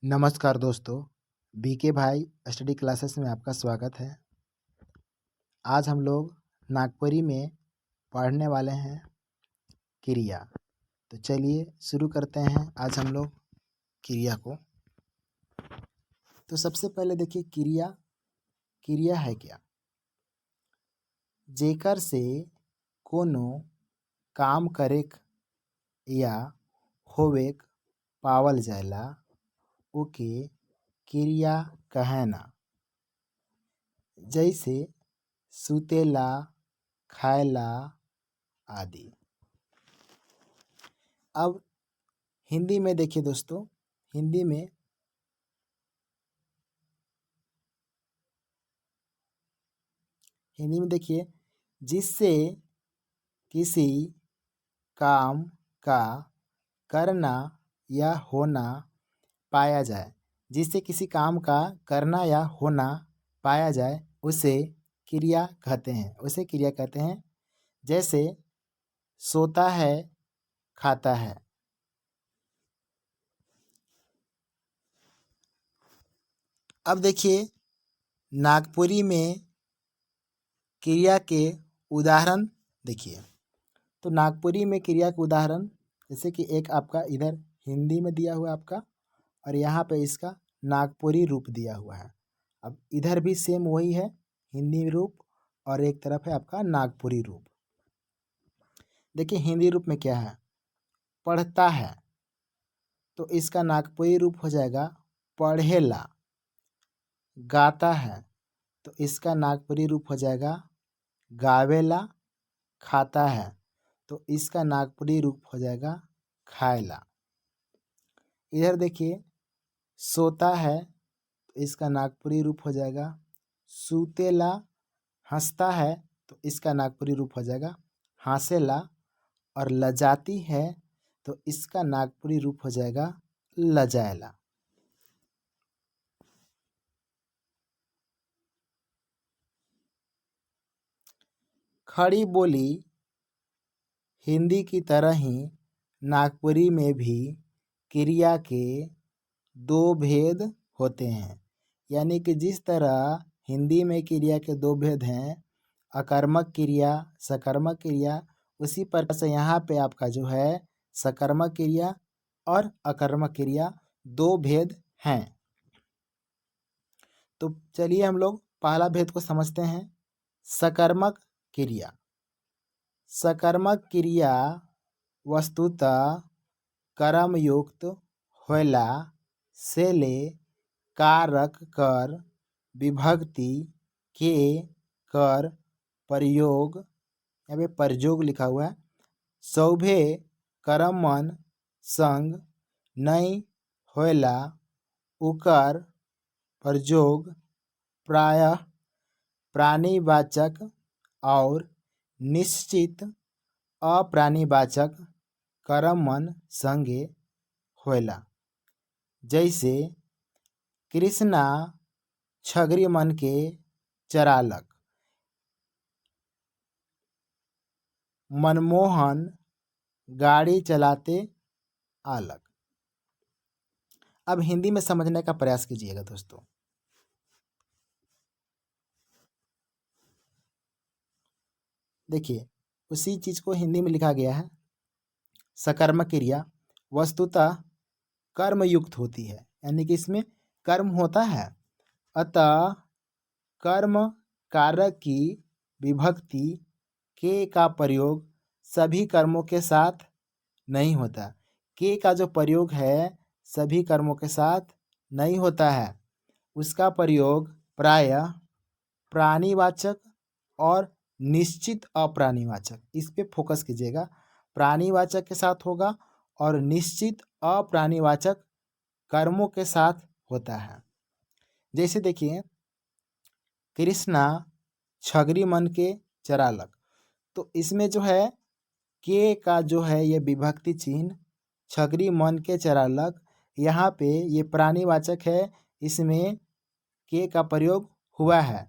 नमस्कार दोस्तों, बीके भाई स्टडी क्लासेस में आपका स्वागत है। आज हम लोग नागपुरी में पढ़ने वाले हैं क्रिया। तो चलिए शुरू करते हैं आज हम लोग क्रिया को। तो सबसे पहले देखिए क्रिया है क्या? जेकर से कोनो काम करेक या होवेक पावल जाएला ओके क्रिया कहेना। जैसे सुतेला, खाएला आदि। अब हिंदी में देखिए दोस्तों, हिंदी में देखिए, जिससे किसी काम का करना या होना पाया जाए, जिससे किसी काम का करना या होना पाया जाए उसे क्रिया कहते हैं। जैसे सोता है, खाता है। अब देखिए नागपुरी में क्रिया के उदाहरण देखिए। तो नागपुरी में क्रिया के उदाहरण जैसे कि एक आपका इधर हिंदी में दिया हुआ है आपका, और यहाँ पे इसका नागपुरी रूप दिया हुआ है। अब इधर भी सेम वही है, हिंदी रूप, और एक तरफ है आपका नागपुरी रूप। देखिए हिंदी रूप में क्या है, पढ़ता है, तो इसका नागपुरी रूप हो जाएगा पढ़ेला। गाता है, तो इसका नागपुरी रूप हो जाएगा गावेला। खाता है, तो इसका नागपुरी रूप हो जाएगा खाएला। इधर देखिए सोता है, तो इसका नागपुरी रूप हो जाएगा सूतेला। हंसता है, तो इसका नागपुरी रूप हो जाएगा हंसेला। और लजाती है, तो इसका नागपुरी रूप हो जाएगा लजाएला। खड़ी बोली हिंदी की तरह ही नागपुरी में भी क्रिया के दो भेद होते हैं। यानी कि जिस तरह हिंदी में क्रिया के दो भेद हैं, अकर्मक क्रिया, सकर्मक क्रिया, उसी प्रकार से यहाँ पे आपका जो है सकर्मक क्रिया और अकर्मक क्रिया दो भेद हैं। तो चलिए हम लोग पहला भेद को समझते हैं। सकर्मक क्रिया। सकर्मक क्रिया वस्तुतः कर्मयुक्त होला से ले कारक कर विभक्ति के कर प्रयोग, यहाँ पे प्रयोग लिखा हुआ है, सौभे कर्मन संग नहीं होला उकर प्रयोग प्रायः प्राणीवाचक और निश्चित अप्राणीवाचक कर्मन संगे होला। जैसे कृष्णा छगरी मन के चरालक, मनमोहन गाड़ी चलाते आलक। अब हिंदी में समझने का प्रयास कीजिएगा दोस्तों। देखिए उसी चीज को हिंदी में लिखा गया है। सकर्मक क्रिया वस्तुतः कर्मयुक्त होती है, यानी कि इसमें कर्म होता है, अतः कर्म कारक की विभक्ति के का प्रयोग सभी कर्मों के साथ नहीं होता। के का जो प्रयोग है सभी कर्मों के साथ नहीं होता है। उसका प्रयोग प्रायः प्राणीवाचक और निश्चित अप्राणीवाचक, इस पे फोकस कीजिएगा। प्राणीवाचक के साथ होगा और निश्चित अप्राणीवाचक कर्मों के साथ होता है। जैसे देखिए कृष्णा छगरी मन के चरालक, तो इसमें जो है के का जो है ये विभक्ति चिन्ह छगरी मन के चरालक, यहाँ पे ये प्राणीवाचक है, इसमें के का प्रयोग हुआ है,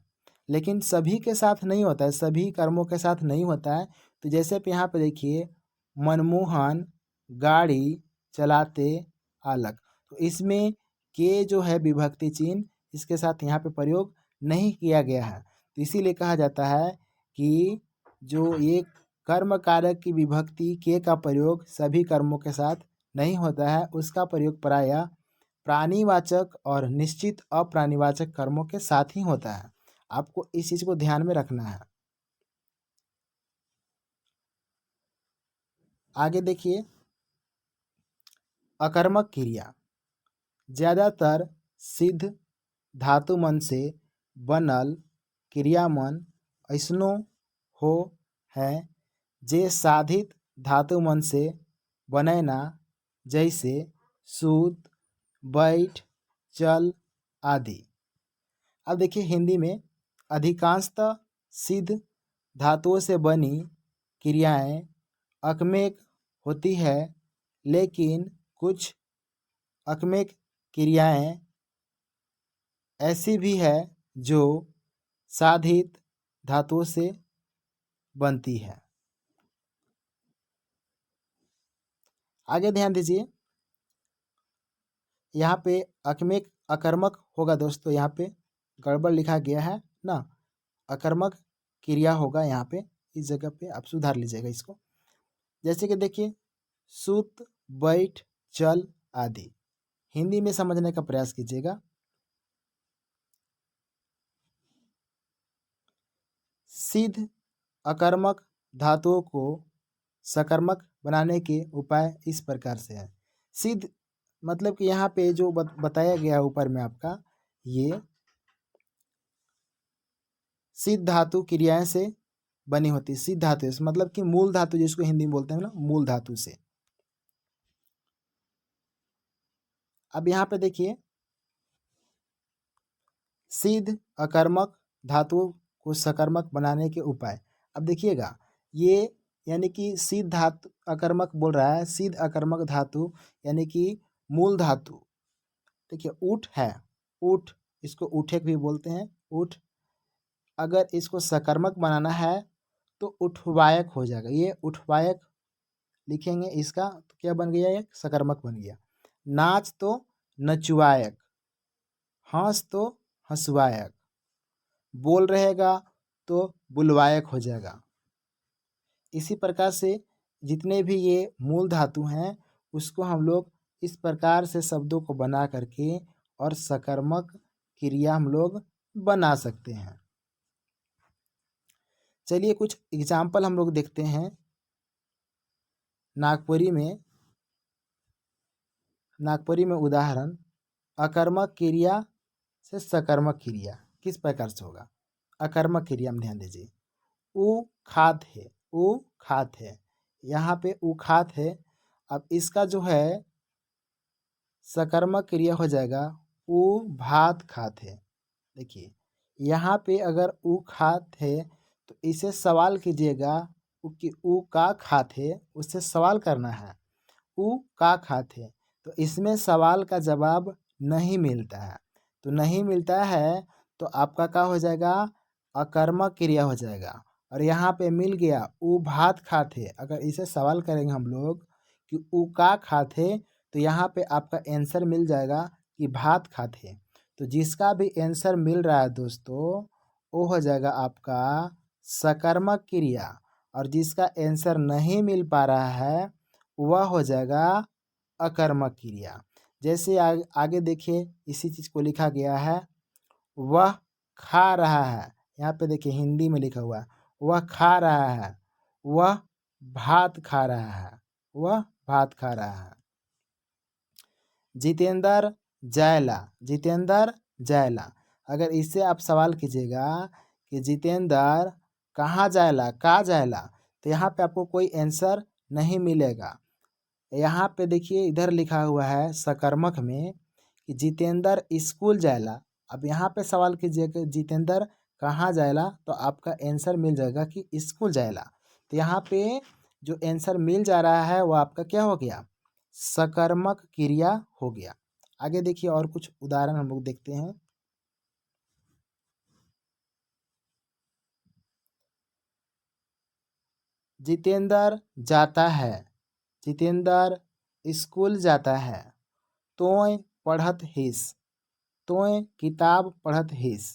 लेकिन सभी के साथ नहीं होता है, सभी कर्मों के साथ नहीं होता है। तो जैसे पे यहाँ पे देखिए मनमोहन गाड़ी चलाते आलक, तो इसमें के जो है विभक्ति चिन्ह इसके साथ यहाँ पे प्रयोग नहीं किया गया है। तो इसीलिए कहा जाता है कि जो ये कर्म कारक की विभक्ति के का प्रयोग सभी कर्मों के साथ नहीं होता है, उसका प्रयोग प्रायः प्राणीवाचक और निश्चित अप्राणीवाचक कर्मों के साथ ही होता है। आपको इस चीज को ध्यान में रखना है। आगे देखिए, अकर्मक क्रिया ज्यादातर सिद्ध धातु मन से बनल क्रियामन ऐसनो हो है जे साधित धातु मन से बनैना, जैसे सूत, बैठ, चल आदि। अब देखिए, हिंदी में अधिकांशतः सिद्ध धातुओं से बनी क्रियाएं अकर्मक होती है, लेकिन कुछ अकर्मक क्रियाएं ऐसी भी है जो साधित धातुओं से बनती है। आगे ध्यान दीजिए, यहाँ पे अकर्मक अकर्मक होगा दोस्तों, यहाँ पे गड़बड़ लिखा गया है ना, अकर्मक क्रिया होगा यहाँ पे, इस जगह पे आप सुधार लीजिएगा इसको। जैसे कि देखिए, सूत, बैठ, चल आदि। हिंदी में समझने का प्रयास कीजिएगा। सिद्ध अकर्मक धातुओं को सकर्मक बनाने के उपाय इस प्रकार से है। सिद्ध मतलब कि यहाँ पे जो बताया गया ऊपर में आपका, ये सिद्ध धातु क्रियाएं से बनी होती है। सिद्ध धातु से मतलब कि मूल धातु, जिसको हिंदी में बोलते हैं ना, मूल धातु से। अब यहाँ पे देखिए, सिद्ध अकर्मक धातुओं को सकर्मक बनाने के उपाय। अब देखिएगा, ये यानी कि सिद्ध धातु अकर्मक बोल रहा है, सिद्ध अकर्मक धातु यानी कि मूल धातु। देखिए, ऊठ है, ऊठ, इसको ऊठक भी बोलते हैं, ऊठ। अगर इसको सकर्मक बनाना है तो उठवायक हो जाएगा। ये उठवायक लिखेंगे इसका तो क्या बन गया, एक सकर्मक बन गया। नाच तो नचवायक, हंस तो हंसवायक, बोल रहेगा तो बुलवायक हो जाएगा। इसी प्रकार से जितने भी ये मूल धातु हैं उसको हम लोग इस प्रकार से शब्दों को बना करके और सकर्मक क्रिया हम लोग बना सकते हैं। चलिए कुछ एग्जाम्पल हम लोग देखते हैं। नागपुरी में उदाहरण, अकर्मक क्रिया से सकर्मक क्रिया किस प्रकार से होगा। अकर्मक क्रिया में ध्यान दीजिए, ऊ खात है, ऊ खात है, यहाँ पे ऊ खात है। अब इसका जो है सकर्मक क्रिया हो जाएगा, ऊ भात खात है। देखिए, यहाँ पे अगर ऊ खात है तो इसे सवाल कीजिएगा कि ऊ का खात है, उससे सवाल करना है, ऊ का खात है। तो इसमें सवाल का जवाब नहीं मिलता है, तो नहीं मिलता है तो आपका क्या हो जाएगा, अकर्मक क्रिया हो जाएगा। और यहाँ पे मिल गया, ऊ भात खात है। अगर इसे सवाल करेंगे हम लोग कि ऊ का खात है, तो यहाँ पे आपका आंसर मिल जाएगा कि भात खाते। तो जिसका भी आंसर मिल रहा है दोस्तों, वो हो जाएगा आपका सकर्मक क्रिया, और जिसका आंसर नहीं मिल पा रहा है वह हो जाएगा अकर्मक क्रिया। जैसे आगे देखिए, इसी चीज़ को लिखा गया है, वह खा रहा है। यहाँ पे देखिए हिंदी में लिखा हुआ है, वह खा रहा है, वह भात खा रहा है, वह भात खा रहा है। जितेंद्र जायला, जितेंद्र जायला। अगर इससे आप सवाल कीजिएगा कि जितेंद्र कहाँ जायला, कहाँ जायला, तो यहाँ पे आपको कोई आंसर नहीं मिलेगा। यहाँ पे देखिए, इधर लिखा हुआ है सकर्मक में कि जितेंद्र स्कूल जायला। अब यहाँ पे सवाल कीजिए कि जितेंद्र कहाँ जायला, तो आपका आंसर मिल जाएगा कि स्कूल जायला। तो यहाँ पे जो आंसर मिल जा रहा है वो आपका क्या हो गया, सकर्मक क्रिया हो गया। आगे देखिए, और कुछ उदाहरण हम लोग देखते हैं। जितेंद्र जाता है, जितेंद्र स्कूल जाता है, तोय पढ़त हिस, तोय किताब पढ़त हिस।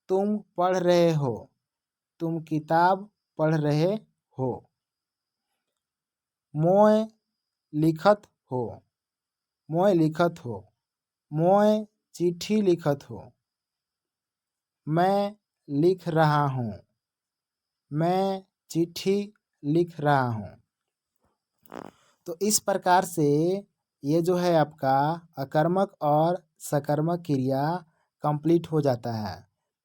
तुम पढ़ रहे हो, तुम किताब पढ़ रहे हो। मोय लिखत हो, मोय लिखत हो। मोय चिट्ठी लिखत हो, मैं लिख रहा हूँ, मैं चिट्ठी लिख रहा हूँ। तो इस प्रकार से ये जो है आपका अकर्मक और सकर्मक क्रिया कंप्लीट हो जाता है।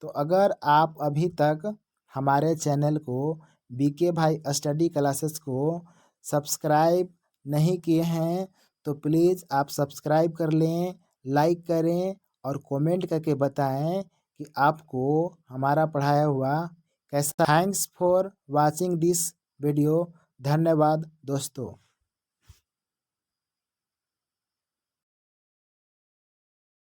तो अगर आप अभी तक हमारे चैनल को बीके भाई स्टडी क्लासेस को सब्सक्राइब नहीं किए हैं तो प्लीज़ आप सब्सक्राइब कर लें, लाइक करें और कमेंट करके बताएं कि आपको हमारा पढ़ाया हुआ कैसा। Thanks for watching this video. धन्यवाद दोस्तों।